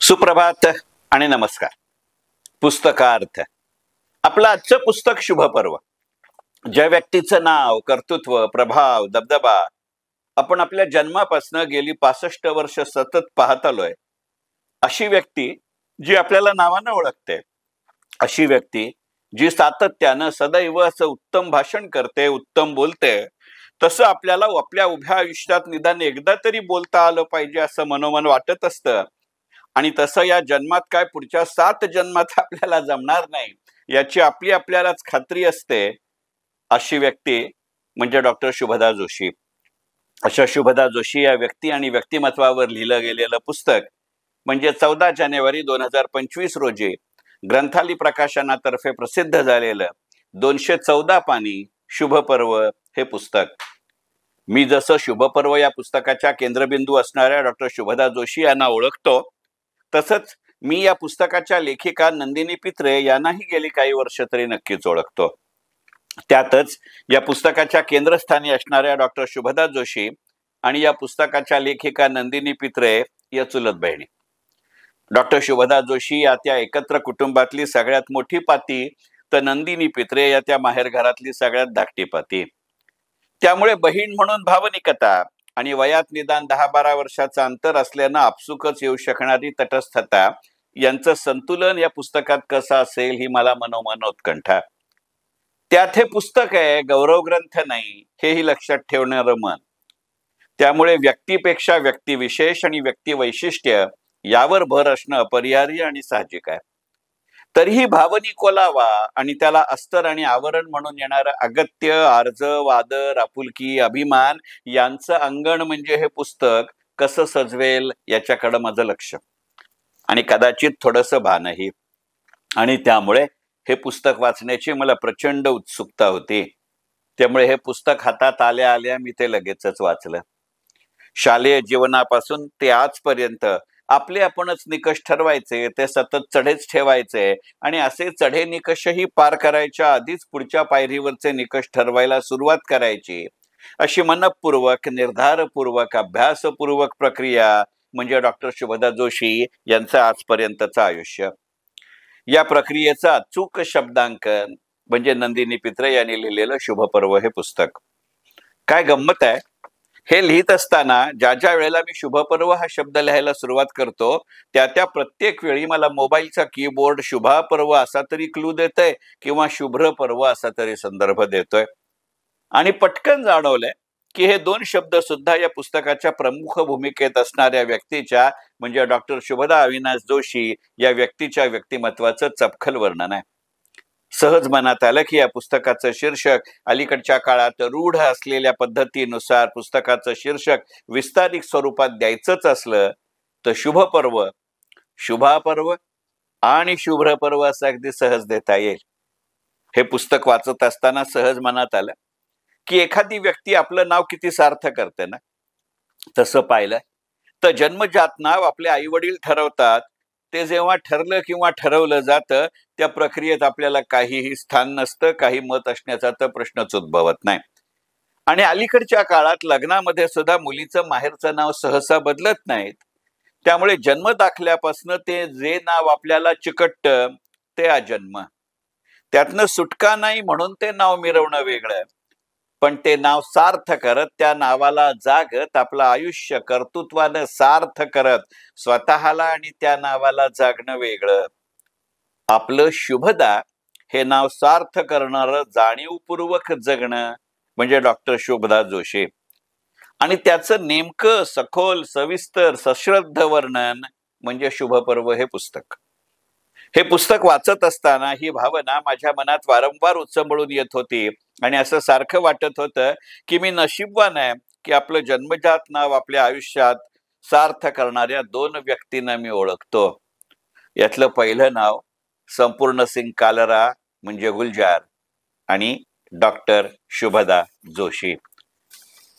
सुप्रभात आणि नमस्कार. पुस्तकार्थ. आपलं आजचं पुस्तक शुभपर्व. ज्या व्यक्तीचं नाव, कर्तृत्व, प्रभाव, दबदबा आपण आपल्या जन्मापासून गेली 65 वर्ष सतत पाहत आलोय, अशी व्यक्ती जी आपल्याला नावानं ओळखते, अशी व्यक्ती जी सातत्यानं सदैव असं उत्तम भाषण करते, उत्तम बोलते, तसं आपल्याला आपल्या उभ्या आयुष्यात निदान एकदा तरी बोलता आलं पाहिजे असं मनोमन वाटत असतं. आणि तसं या जन्मात काय पुढच्या 7 जन्मात आपल्याला जमणार नाही याची आपल्यालाच खात्री असते. अशी व्यक्ती म्हणजे डॉक्टर शुभदा जोशी. अशा शुभदा जोशी या व्यक्ती आणि व्यक्तिमत्वावर लिहिलं गेलेलं पुस्तक म्हणजे 14 जानेवारी 2025 रोजी ग्रंथाली प्रकाशनातर्फे प्रसिद्ध झालेलं 214 पानी शुभपर्व हे पुस्तक. मी जसं शुभपर्व या पुस्तकाच्या केंद्रबिंदू असणाऱ्या डॉक्टर शुभदा जोशी यांना ओळखतो, तसंच मी या पुस्तकाच्या लेखिका नंदिनी पित्रे यांनाही गेली काही वर्ष तरी नक्कीच ओळखतो. त्यातच या पुस्तकाच्या केंद्रस्थानी असणाऱ्या डॉक्टर शुभदा जोशी आणि या पुस्तकाच्या लेखिका नंदिनी पित्रे या चुलत बहिणी. डॉक्टर शुभदा जोशी या त्या एकत्र कुटुंबातली सगळ्यात मोठी पाती, तर नंदिनी पित्रे या त्या माहेरघरातली सगळ्यात धाकटी पाती. त्यामुळे बहीण म्हणून भावनिकता आणि वयात निदान 10-12 वर्षाचं अंतर असल्यानं आपसुकच येऊ शकणारी तटस्थता यांचं संतुलन या पुस्तकात कसं असेल ही मला मनोमन उत्कंठा. त्यात हे पुस्तक आहे, गौरव ग्रंथ नाही, हेही लक्षात ठेवणारं मन. त्यामुळे व्यक्तीपेक्षा व्यक्तिविशेष आणि व्यक्तिवैशिष्ट्य यावर भर असणं अपरिहार्य आणि साहजिक आहे. तरीही भावनिक ओलावा आणि त्याला अस्तर आणि आवरण म्हणून येणारं अगत्य, आर्जव, आदर, आपुलकी, अभिमान यांचं अंगण म्हणजे हे पुस्तक कसं सजवेल याच्याकडं माझं लक्ष आणि कदाचित थोडंसं भानही. आणि त्यामुळे हे पुस्तक वाचण्याची मला प्रचंड उत्सुकता होती. त्यामुळे हे पुस्तक हातात आल्या आल्या मी ते लगेचच वाचलं. शालेय जीवनापासून ते आजपर्यंत आपले आपणच निकष ठरवायचे, ते सतत चढेच ठेवायचे आणि असे चढे निकषही पार करायच्या आधीच पुढच्या पायरीवरचे निकष ठरवायला सुरुवात करायची, अशी मनपूर्वक, निर्धारपूर्वक, अभ्यासपूर्वक प्रक्रिया म्हणजे डॉक्टर शुभदा जोशी यांचं आजपर्यंतचं आयुष्य. या प्रक्रियेचं अचूक शब्दांकन म्हणजे नंदिनी पित्रे यांनी लिहिलेलं शुभपर्व हे पुस्तक. काय गंमत आहे, हे लिहित असताना ज्या वेळेला मी शुभपर्व हा शब्द लिहायला सुरुवात करतो, त्या प्रत्येक वेळी मला मोबाईलचा कीबोर्ड शुभापर्व असा तरी क्लू देतोय किंवा शुभ्र पर्व असा तरी संदर्भ देतोय. आणि पटकन जाणवलंय की हे 2 शब्द सुद्धा या पुस्तकाच्या प्रमुख भूमिकेत असणाऱ्या व्यक्तीच्या म्हणजे डॉक्टर शुभदा अविनाश जोशी या व्यक्तीच्या व्यक्तिमत्वाचं चपखल वर्णन आहे. सहज मनात आलं की या पुस्तकाचं शीर्षक अलीकडच्या काळात रूढ असलेल्या पद्धतीनुसार पुस्तकाचं शीर्षक विस्तारित स्वरूपात द्यायचंच असलं तर शुभपर्व, शुभापर्व आणि शुभ्रपर्व असं अगदी सहज देता येईल. हे पुस्तक वाचत असताना सहज मनात आलं की एखादी व्यक्ती आपलं नाव किती सार्थ करते ना. तसं पाहिलं तर जन्मजात नाव आपले आई वडील ठरवतात. ते जेव्हा ठरलं किंवा ठरवलं जातं त्या प्रक्रियेत आपल्याला काहीही स्थान नसतं, काही मत असण्याचा तर प्रश्नच उद्भवत नाही. आणि अलीकडच्या काळात लग्नामध्ये सुद्धा मुलीचं माहेरचं नाव सहसा बदलत नाहीत. त्यामुळे जन्म दाखल्यापासून ते जे नाव आपल्याला चिकटतं ते अजन्म. त्यातनं सुटका नाही म्हणून ते नाव मिरवणं वेगळं, पण ते नाव सार्थ करत, त्या नावाला जागत, आपलं आयुष्य कर्तृत्वानं सार्थ करत स्वतःला आणि त्या नावाला जागणं वेगळं. आपलं शुभदा हे नाव सार्थ करणारं जाणीवपूर्वक जगणं म्हणजे डॉक्टर शुभदा जोशी. आणि त्याचं नेमकं सखोल, सविस्तर, सश्रद्ध वर्णन म्हणजे शुभपर्व हे पुस्तक. हे पुस्तक वाचत असताना ही भावना माझ्या मनात वारंवार उचंबळून येत होती आणि असं सारखं वाटत होतं की मी नशीबवान आहे की आपलं जन्मजात नाव आपल्या आयुष्यात सार्थ करणाऱ्या 2 व्यक्तींना मी ओळखतो. यातलं पहिलं नाव संपूर्ण सिंग कालरा म्हणजे गुलजार आणि डॉक्टर शुभदा जोशी.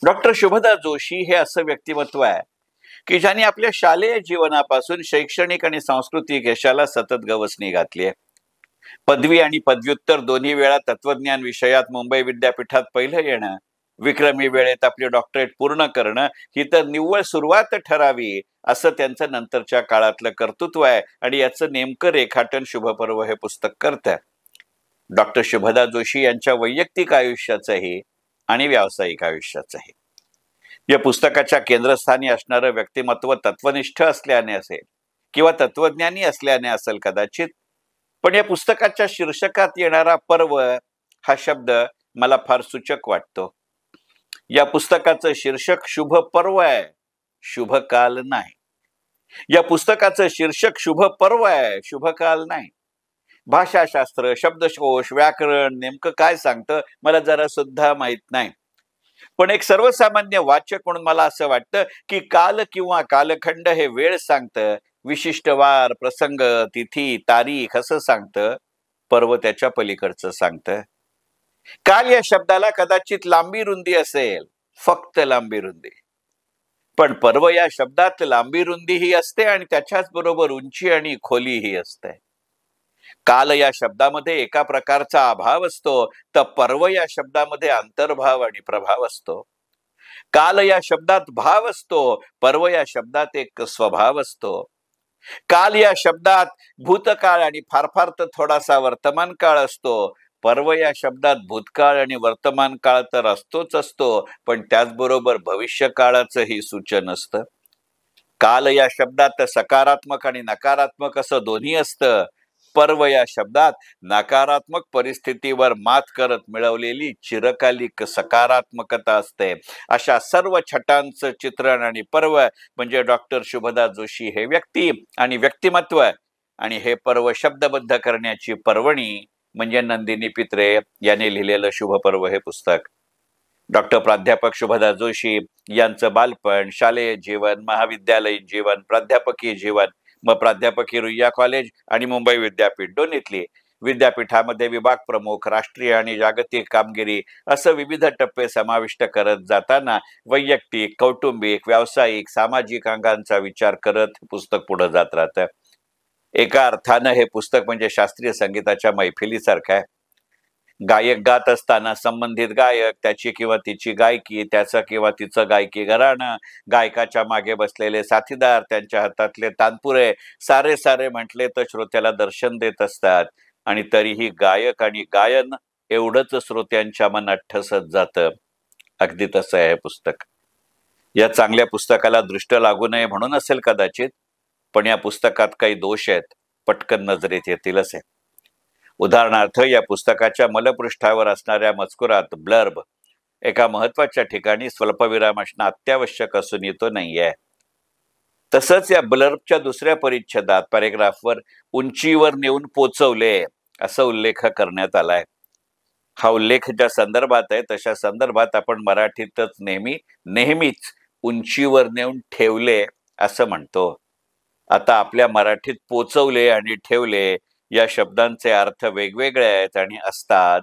डॉक्टर शुभदा जोशी हे असं व्यक्तिमत्व आहे की ज्यांनी आपल्या शालेय जीवनापासून शैक्षणिक आणि सांस्कृतिक यशाला सतत गवसणी घातली आहे. पदवी आणि पदव्युत्तर दोन्ही वेळा तत्वज्ञान विषयात मुंबई विद्यापीठात पहिलं येणं विक्रमी वेळेत आपली डॉक्टरेट पूर्ण करणं ही तर निव्वळ सुरुवात ठरावी, असं त्यांचं नंतरच्या काळातलं कर्तृत्व आहे आणि याचं नेमकं रेखाटन शुभपर्व हे पुस्तक करतं. डॉक्टर शुभदा जोशी यांच्या वैयक्तिक आयुष्याचंही आणि व्यावसायिक आयुष्याचंही. या पुस्तकाच्या केंद्रस्थानी असणारं व्यक्तिमत्व तत्वनिष्ठ असल्याने असेल किंवा तत्वज्ञानी असल्याने असेल कदाचित, पण या पुस्तकाच्या शीर्षकात येणारा पर्व हा शब्द मला फार सूचक वाटतो. या पुस्तकाचं शीर्षक शुभ पर्व आहे, शुभ काल नाही. या पुस्तकाचं शीर्षक शुभ पर्व आहे, शुभ काल नाही. भाषाशास्त्र, शब्दकोश, व्याकरण नेमकं काय सांगतं मला जरा सुद्धा माहित नाही, पण एक सर्वसामान्य वाचक म्हणून मला असं वाटतं की काल किंवा कालखंड हे वेळ सांगतं, विशिष्ट वार, प्रसंग, तिथी, तारीख असं सांगतं. पर्व त्याच्या पलीकडचं सांगतं. काल या शब्दाला कदाचित लांबी रुंदी असेल, फक्त लांबी रुंदी, पण पर्व या शब्दात लांबी रुंदीही असते आणि त्याच्याच बरोबर उंची आणि खोलीही असते. काल या शब्दामध्ये एका प्रकारचा अभाव असतो, तर पर्व या शब्दामध्ये अंतर्भाव आणि प्रभाव असतो. काल या शब्दात भाव असतो, पर्व या शब्दात एक स्वभाव असतो. काल या शब्दात भूतकाळ आणि फार फार तर थोडासा वर्तमान काळ असतो. पर्व या शब्दात भूतकाळ आणि वर्तमान काळ तर असतोच असतो, पण त्याचबरोबर भविष्य काळाचंही सूचन असतं. काल या शब्दात सकारात्मक आणि नकारात्मक असं दोन्ही असतं. पर्व या शब्दात नकारात्मक परिस्थितीवर मात करत मिळवलेली चिरकालिक सकारात्मकता असते. अशा सर्व छटांचं चित्रण आणि पर्व म्हणजे डॉक्टर शुभदा जोशी हे व्यक्ती आणि व्यक्तिमत्व, आणि हे पर्व शब्दबद्ध करण्याची पर्वणी म्हणजे नंदिनी पित्रे यांनी लिहिलेलं शुभपर्व हे पुस्तक. डॉक्टर प्राध्यापक शुभदा जोशी यांचं बालपण, शालेय जीवन, महाविद्यालयीन जीवन, प्राध्यापकीय जीवन, मग प्राध्यापकी रुईया कॉलेज आणि मुंबई विद्यापीठ दोन्हीतली, विद्यापीठामध्ये विभाग प्रमुख, राष्ट्रीय आणि जागतिक कामगिरी असं विविध टप्पे समाविष्ट करत जाताना वैयक्तिक, कौटुंबिक, व्यावसायिक, सामाजिक अंगांचा विचार करत पुस्तक पुढे जात राहतं. एका अर्थानं हे पुस्तक म्हणजे शास्त्रीय संगीताच्या मैफिलीसारखं आहे. गायक गात असताना संबंधित गायक, त्याची किंवा तिची गायकी, त्याचं किंवा तिचं गायकी घराणं, गायकाच्या मागे बसलेले साथीदार, त्यांच्या हातातले तानपुरे, सारे सारे म्हटले तर श्रोत्याला दर्शन देत असतात. आणि तरीही गायक आणि गायन एवढंच श्रोत्यांच्या मनात ठसत जातं. अगदी तसं आहे हे पुस्तक. या चांगल्या पुस्तकाला दृष्ट लागू नये म्हणून असेल कदाचित, पण या पुस्तकात काही दोष आहेत, पटकन नजरेत येतीलच आहे. उदाहरणार्थ, या पुस्तकाच्या मलपृष्ठावर असणाऱ्या मजकुरात ब्लर्ब एका महत्वाच्या ठिकाणी स्वल्पविराम असणं अत्यावश्यक असूनही तो नाहीये. तसंच या ब्लर्बच्या दुसऱ्या परिच्छेदात पॅरेग्राफवर उंचीवर नेऊन पोचवले असा उल्लेख करण्यात आलाय. हा उल्लेख ज्या संदर्भात आहे तशा संदर्भात आपण मराठीतच नेहमीच उंचीवर नेऊन ठेवले असं म्हणतो. आता आपल्या मराठीत पोचवले आणि ठेवले या शब्दांचे अर्थ वेगवेगळे आहेत आणि असतात,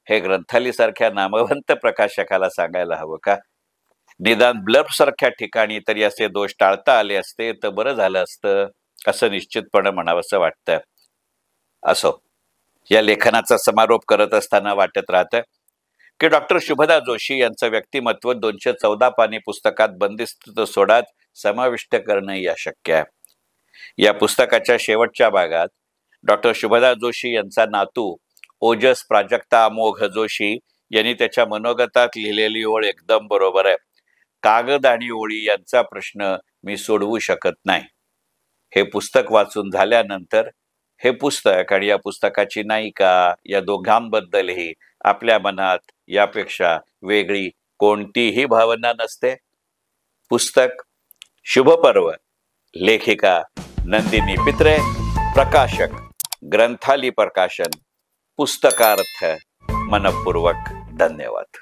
हे ग्रंथाली सारख्या नामवंत प्रकाशकाला सांगायला हवं का? निदान ब्लर्ब सारख्या ठिकाणी तरी असे दोष टाळता आले असते तर बरं झालं असतं, असं निश्चितपणे म्हणावंसं वाटतं. असो, या लेखनाचा समारोप करत असताना वाटत राहतं की डॉक्टर शुभदा जोशी यांचं व्यक्तिमत्व 214 पानी पुस्तकात बंदिस्त सोडात समाविष्ट करणंही अशक्य आहे. या पुस्तकाच्या शेवटच्या भागात डॉक्टर शुभदा जोशी यांचा नातू ओजस प्राजक्ता अमोघ जोशी यांनी त्याच्या मनोगतात लिहिलेली ओळ एकदम बरोबर आहे. कागद आणि ओळी यांचा प्रश्न मी सोडवू शकत नाही. हे पुस्तक वाचून झाल्यानंतर हे पुस्तक आणि या पुस्तकाची नायिका या दोघांबद्दलही आपल्या मनात यापेक्षा वेगळी कोणतीही भावना नसते. पुस्तक शुभपर्व, लेखिका नंदिनी पित्रे, प्रकाशक ग्रंथाली प्रकाशन, पुस्तकार्थ. मनपूर्वक धन्यवाद.